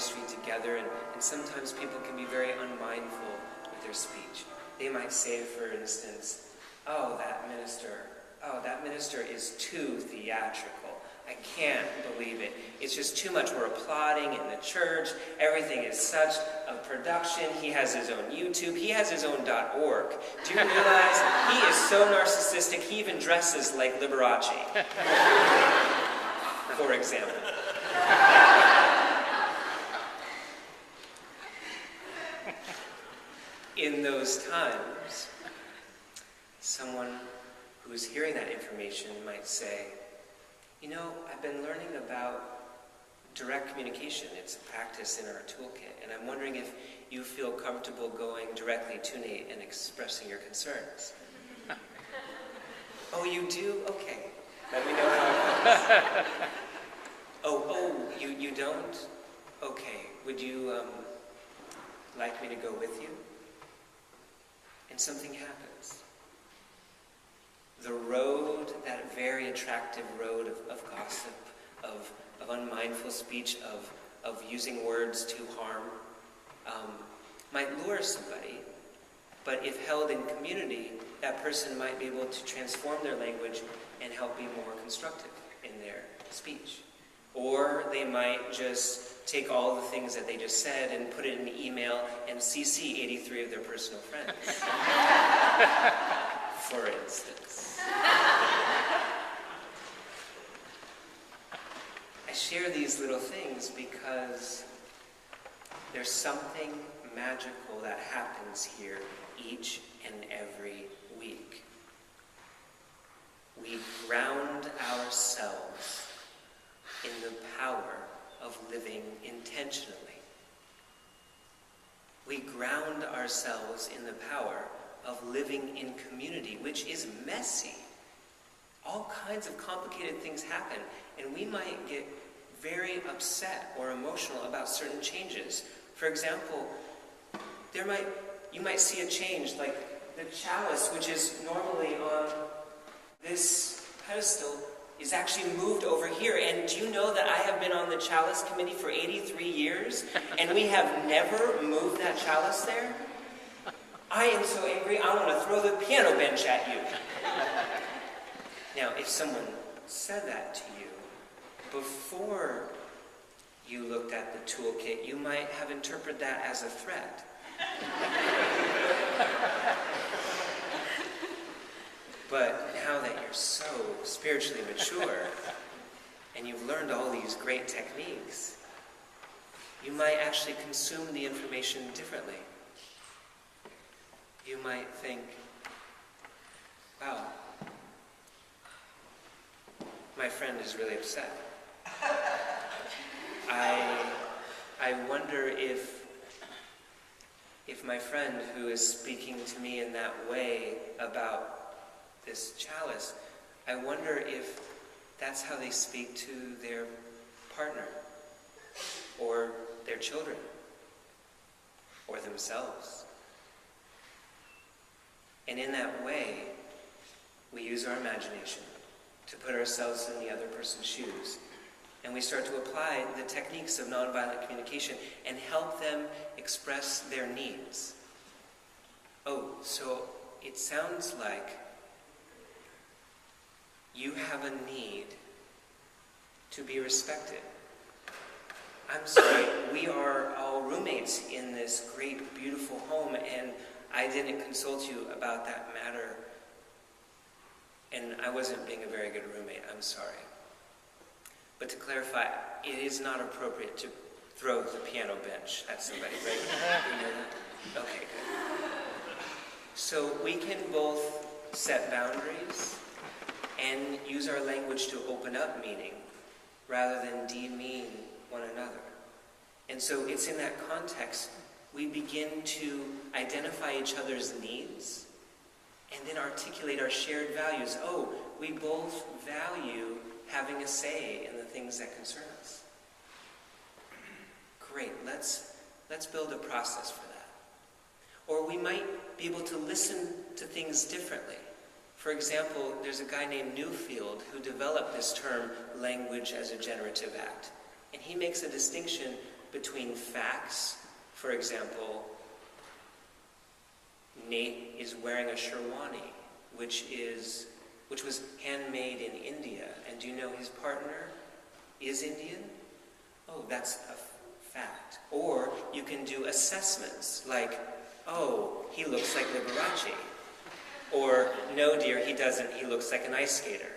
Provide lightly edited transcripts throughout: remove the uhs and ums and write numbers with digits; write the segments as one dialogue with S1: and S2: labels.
S1: ministry together, and sometimes people can be very unmindful with their speech. They might say, for instance, oh, that minister is too theatrical. I can't believe it. It's just too much. We're applauding in the church. Everything is such a production. He has his own YouTube. He has his own .org. Do you realize he is so narcissistic, he even dresses like Liberace, for example. In those times, someone who's hearing that information might say, you know, I've been learning about direct communication. It's a practice in our toolkit, and I'm wondering if you feel comfortable going directly to Nate and expressing your concerns. Oh, you do? Okay. Let me know how it goes. You don't? Okay. Would you like me to go with you? And something happens. The road, that very attractive road of gossip, of unmindful speech, of using words to harm, might lure somebody, but if held in community, that person might be able to transform their language and help be more constructive in their speech. Or they might just take all the things that they just said and put it in an email and CC 83 of their personal friends. For instance. I share these little things because there's something magical that happens here each and every week. We ground ourselves in the power of living intentionally. We ground ourselves in the power of living in community, which is messy. All kinds of complicated things happen, and we might get very upset or emotional about certain changes. For example, you might see a change, like the chalice, which is normally on this pedestal, is actually moved over here. And do you know that I have been on the chalice committee for 83 years, and we have never moved that chalice there? I am so angry, I want to throw the piano bench at you. Now, if someone said that to you before you looked at the toolkit, you might have interpreted that as a threat. But now that you're so spiritually mature and you've learned all these great techniques, you might actually consume the information differently. You might think, wow, my friend is really upset. I wonder if my friend who is speaking to me in that way about this chalice, I wonder if that's how they speak to their partner, or their children, or themselves. And in that way, we use our imagination to put ourselves in the other person's shoes. And we start to apply the techniques of nonviolent communication and help them express their needs. Oh, so it sounds like you have a need to be respected. I'm sorry, we are all roommates in this great, beautiful home, and I didn't consult you about that matter, and I wasn't being a very good roommate. I'm sorry. But to clarify, it is not appropriate to throw the piano bench at somebody, right? You know that? Okay, good. So we can both set boundaries and use our language to open up meaning rather than demean one another. And so it's in that context we begin to identify each other's needs and then articulate our shared values. Oh, we both value having a say in the things that concern us. Great, let's build a process for that. Or we might be able to listen to things differently. For example, there's a guy named Newfield who developed this term, language as a generative act. And he makes a distinction between facts. For example, Nate is wearing a sherwani, which was handmade in India. And do you know his partner is Indian? Oh, that's a fact. Or you can do assessments like, oh, he looks like Liberace. Or, no dear, he doesn't, he looks like an ice skater.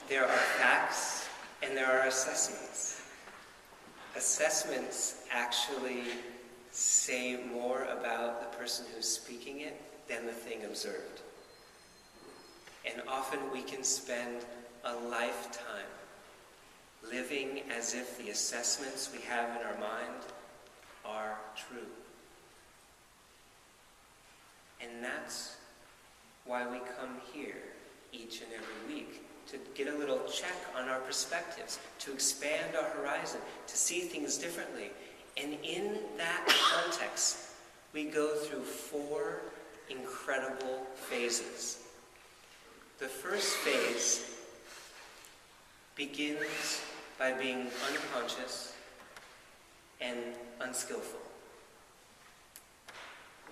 S1: There are facts and there are assessments. Assessments actually say more about the person who's speaking it than the thing observed. And often we can spend a lifetime living as if the assessments we have in our mind are true. And that's why we come here each and every week, to get a little check on our perspectives, to expand our horizon, to see things differently. And in that context, we go through 4 incredible phases. The first phase begins by being unconscious and unskillful.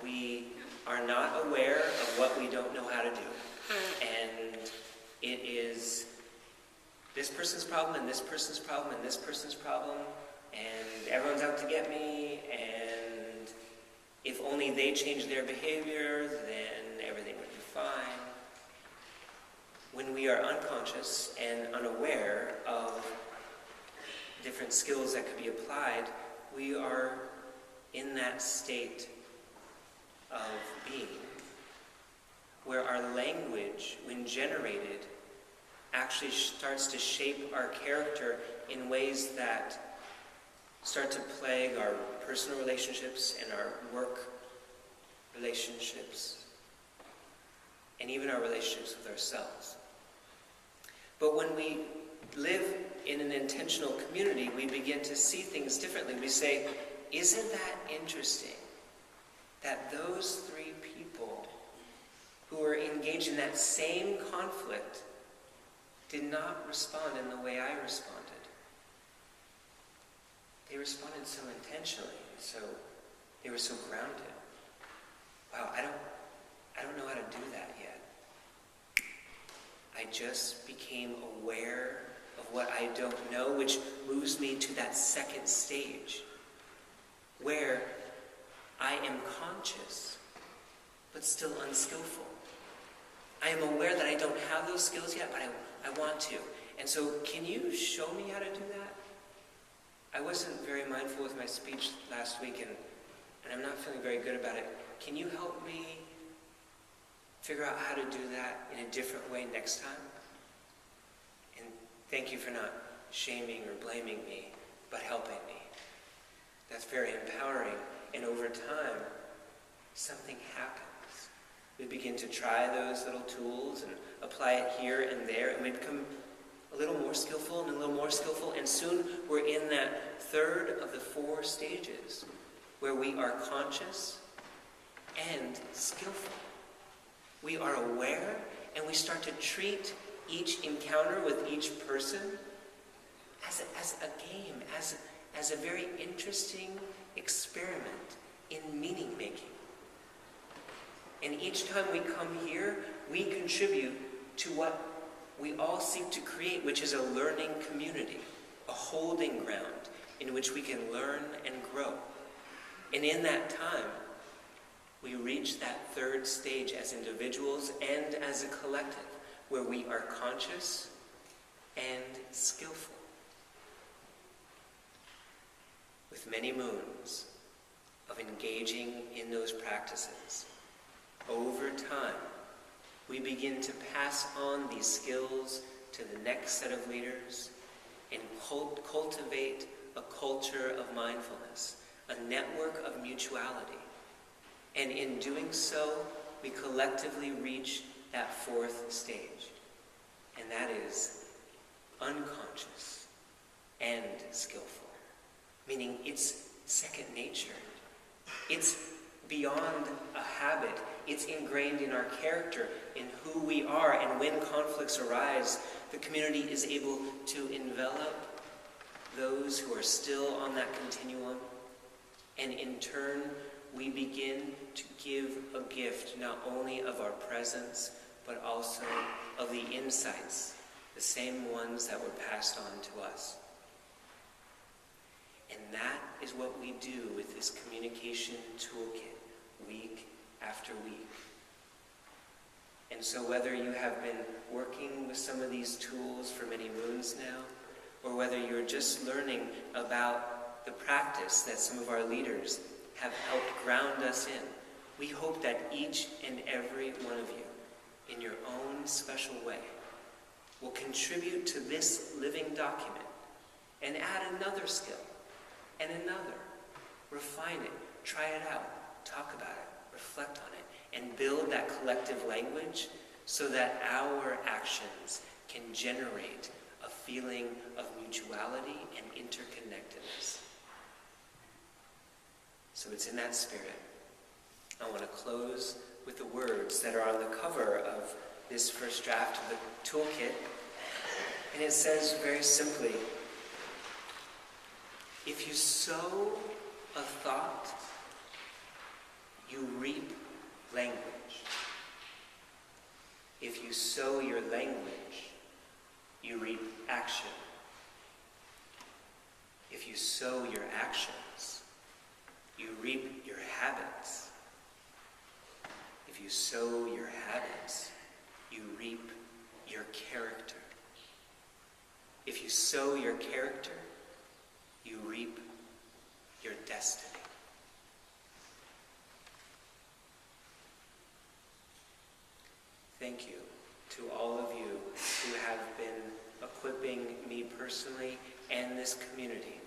S1: We are not aware of what we don't know how to do. And it is this person's problem, and this person's problem, and this person's problem, and everyone's out to get me, and if only they change their behavior, then everything would be fine. When we are unconscious and unaware of different skills that could be applied, we are in that state of being where our language, when generated, actually starts to shape our character in ways that start to plague our personal relationships and our work relationships, and even our relationships with ourselves. But when we live in an intentional community, we begin to see things differently. We say, isn't that interesting that those 3 people who were engaged in that same conflict did not respond in the way I responded? They responded so intentionally, so they were so grounded. Wow, I don't know how to do that yet. I just became aware of what I don't know, which moves me to that second stage, where I am conscious, but still unskillful. I am aware that I don't have those skills yet, but I want to. And so, can you show me how to do that? I wasn't very mindful with my speech last week, and I'm not feeling very good about it. Can you help me figure out how to do that in a different way next time? And thank you for not shaming or blaming me, but helping me. That's very empowering. And over time, something happens. We begin to try those little tools and apply it here and there, and we become a little more skillful and a little more skillful, and soon we're in that third of the 4 stages where we are conscious and skillful. We are aware, and we start to treat each encounter with each person as a game, as a very interesting experiment in meaning-making. And each time we come here, we contribute to what we all seek to create, which is a learning community, a holding ground in which we can learn and grow. And in that time, we reach that third stage as individuals and as a collective, where we are conscious and skillful. With many moons of engaging in those practices, over time, we begin to pass on these skills to the next set of leaders and cultivate a culture of mindfulness, a network of mutuality. And in doing so, we collectively reach that 4th stage, and that is unconscious and skillful, meaning it's second nature. It's beyond a habit. It's ingrained in our character, in who we are, and when conflicts arise, the community is able to envelop those who are still on that continuum, and in turn, we begin to give a gift not only of our presence, but also of the insights, the same ones that were passed on to us. And that is what we do with this communication toolkit, week after week. And so whether you have been working with some of these tools for many moons now, or whether you're just learning about the practice that some of our leaders have helped ground us in, we hope that each and every one of you, in your own special way, will contribute to this living document and add another skill and another. Refine it, try it out, talk about it, reflect on it, and build that collective language so that our actions can generate a feeling of mutuality and interconnectedness. So it's in that spirit. I want to close with the words that are on the cover of this first draft of the toolkit. And it says very simply, if you sow a thought, you reap language. If you sow your language, you reap action. If you sow your actions, you reap your habits. If you sow your habits, you reap your character. If you sow your character, you reap your destiny. Thank you to all of you who have been equipping me personally and this community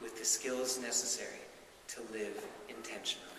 S1: with the skills necessary to live intentionally.